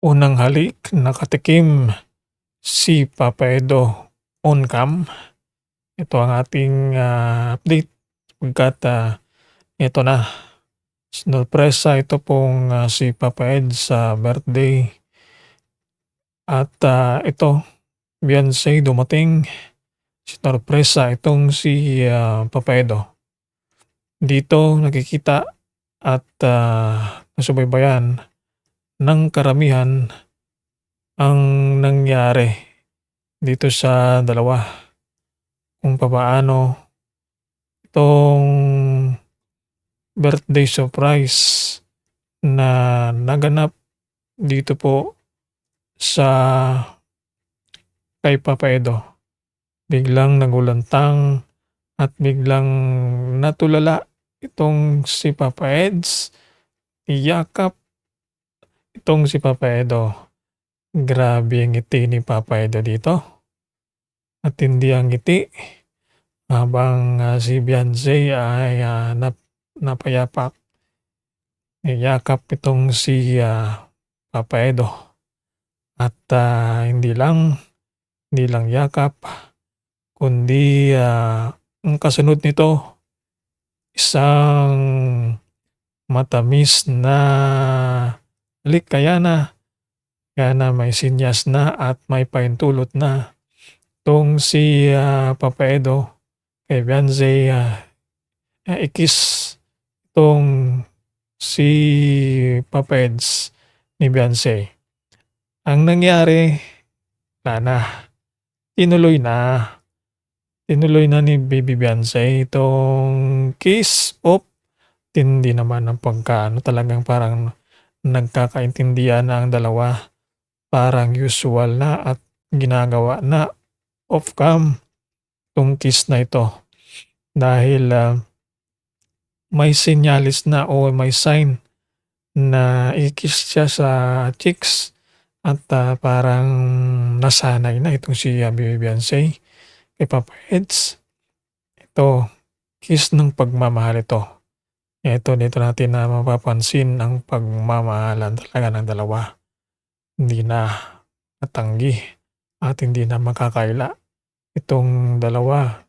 Unang halik nakatikim si Papa Edo on cam. Ito ang ating, update sapagkat, ito na sinurpresa ito pong, si Papa Ed sa birthday at, ito Beyonce dumating, sinurpresa itong si, Papa Edo. Dito nakikita at, nasubaybayan ng karamihan ang nangyari dito sa dalawa. Kung papaano itong birthday surprise na naganap dito po sa kay Papa Edo. Biglang nagulantang at biglang natulala itong si Papa Eds, iyakap itong si Papa Edo. Grabe ang ngiti ni Papa Edo dito. At hindi ang ngiti habang, si Beyonce ay, napayapak. Iyakap itong si, Papa Edo at, hindi lang yakap kundi, ang kasunod nito isang matamis na halik kaya na may sinyas na at may pahintulot na itong si, Papa Edo kay Beyonce, i-kiss itong si Papa Eds ni Beyonce. Ang nangyari, wala na, tinuloy na. Tinuloy na ni Baby Beyonce itong kiss. Tindi naman ang pagkaano, talagang parang nagkakaintindihan na ang dalawa. Parang usual na at ginagawa na off cam itong kiss na ito. Dahil, may senyalis na o may sign na i-kiss siya sa cheeks at, parang nasanay na itong si, Baby Beyonce kay Papa Eds. Ito, kiss ng pagmamahal ito. Ito dito natin na mapapansin ang pagmamahalan talaga ng dalawa. Hindi na natanggi at hindi na makakaila. Itong dalawa,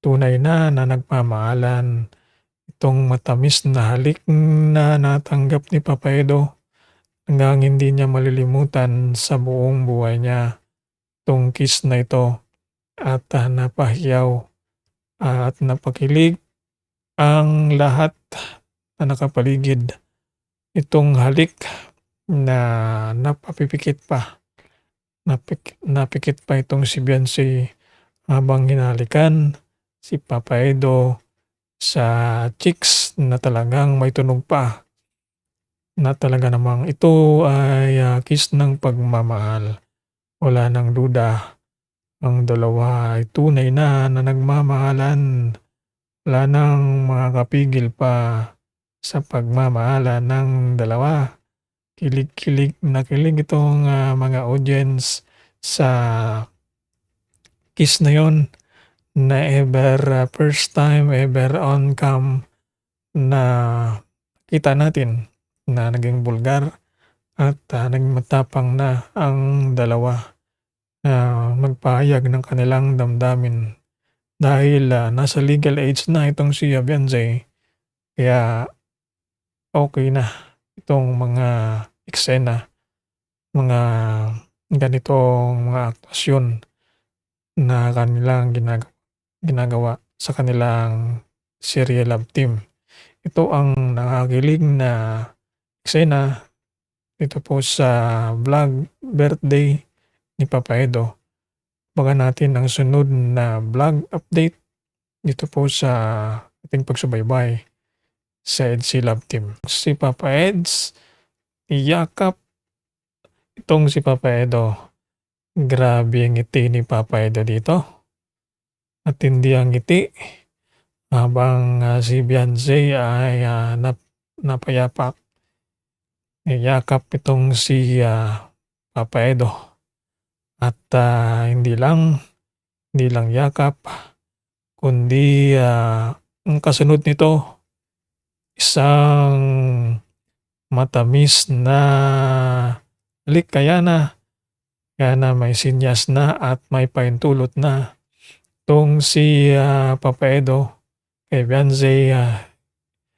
tunay na nagmamahalan. Itong matamis na halik na natanggap ni Papa Edo hanggang hindi niya malilimutan sa buong buhay niya. Itong kiss na ito at, napahiyaw at napakilig ang lahat na nakapaligid. Itong halik na napapipikit pa. Napikit pa itong si Beyonce habang hinalikan si Papa Edo sa cheeks na talagang may tunog pa. Na talaga namang ito ay, kiss ng pagmamahal. Wala ng duda, ang dalawa ay tunay na nagmamahalan. Wala nang makakapigil pa sa pagmamahalan ng dalawa. Kilig na kilig itong, mga audience sa kiss na yon na ever, first time ever on cam na kita natin na naging bulgar at, naging matapang na ang dalawa na magpahayag ng kanilang damdamin. Dahil, nasa legal age na itong si, Beyonce, kaya okey na itong mga eksena, mga ganitong mga aktwasyon na kanilang ginagawa sa kanilang serye Love Team. Ito ang nakakakilig na eksena dito po sa vlog birthday ni Papa Edo. Abangan natin ang sunod na vlog update dito po sa ating pagsubaybay sa EDC Love Team. Si Papa Eds, iyakap itong si Papa Edo. Grabe ang ngiti ni Papa Edo dito. At hindi ang ngiti habang, si Beyonce ay, napayapak. Iyakap itong si, Papa Edo at, hindi lang yakap kundi, ang kasunod nito isang matamis na Halik kaya na may sinyas na at may paintulot na. 'Tong si, Papa Edo kay Beyonce,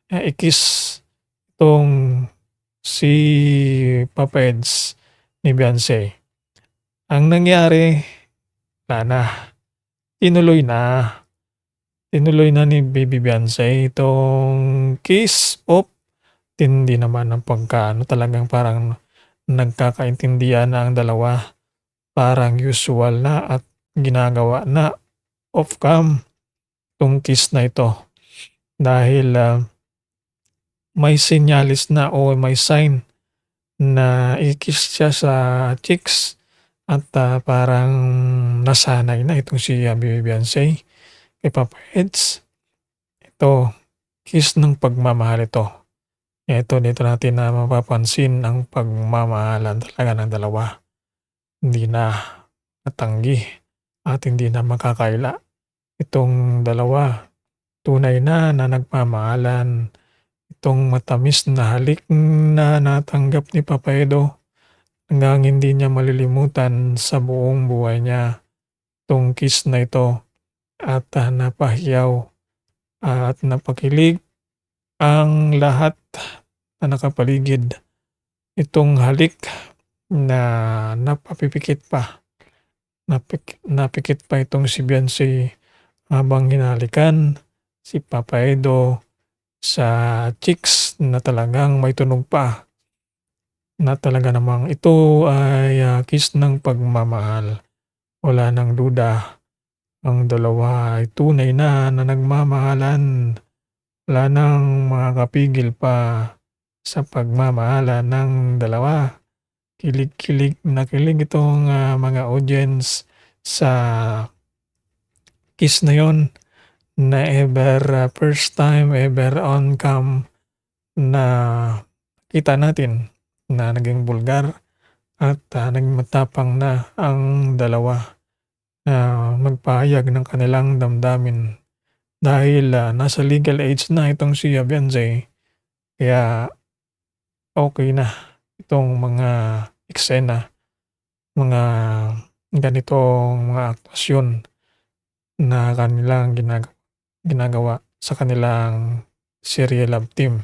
ikis 'tong si Papa Eds ni Beyonce. Ang nangyari, wala na, tinuloy na. Tinuloy na ni Baby Beyonce itong kiss of tindi naman ng pagkaano, talagang parang nagkakaintindihan na ang dalawa. Parang usual na at ginagawa na off cam 'tong kiss na ito. Dahil, may senyales na o may sign na i-kiss siya sa cheeks at, parang nasanay na itong si, Baby Beyonce kay Papa Eds. Ito, kiss ng pagmamahal ito. Dito natin na mapapansin ang pagmamahalan talaga ng dalawa. Hindi na matanggi at hindi na makakaila. Itong dalawa, tunay na nagmamahalan. Itong matamis na halik na natanggap ni Papa Edo hanggang hindi niya malilimutan sa buong buhay niya. Itong kiss na ito at, napahiyaw at napakilig ang lahat na nakapaligid. Itong halik na napapipikit pa, napikit pa itong si Beyonce habang hinalikan si Papa Edo sa cheeks na talagang may tunog pa. Na talaga namang ito ay, kiss ng pagmamahal. Wala ng duda, ang dalawa ay tunay na nagmamahalan. Wala nang makakapigil pa sa pagmamahalan ng dalawa. Kilig na kilig itong, mga audience sa kiss na yon na ever, first time ever on cam na kita natin na naging bulgar at, naging matapang na ang dalawa na magpahayag ng kanilang damdamin. Dahil, nasa legal age na itong si, Beyonce, kaya okey na itong mga eksena, mga ganitong mga aktwasyon na kanilang ginagawa sa kanilang serye Love Team.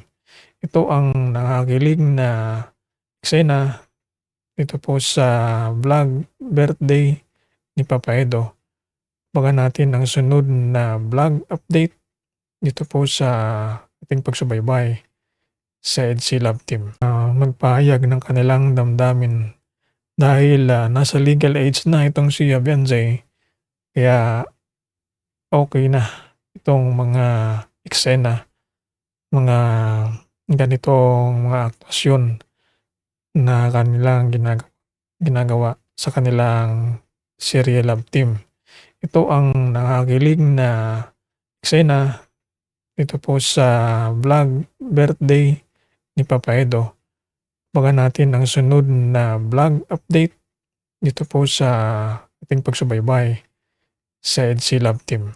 Ito ang nakakakilig na eksena dito po sa vlog birthday ni Papa Edo. Abangan natin ang sunod na vlog update dito po sa ating pagsubaybay sa EDC Love Team. Magpahayag ng kanilang damdamin dahil, nasa legal age na itong si, Beyonce, kaya okey na itong mga eksena, mga ganitong mga aktwasyon na kanilang ginagawa sa kanilang serye Love Team. Ito ang nakakakilig na eksena dito po sa vlog birthday ni Papa Edo. Abangan natin ang sunod na vlog update dito po sa ating pagsubaybay sa EDC Love Team.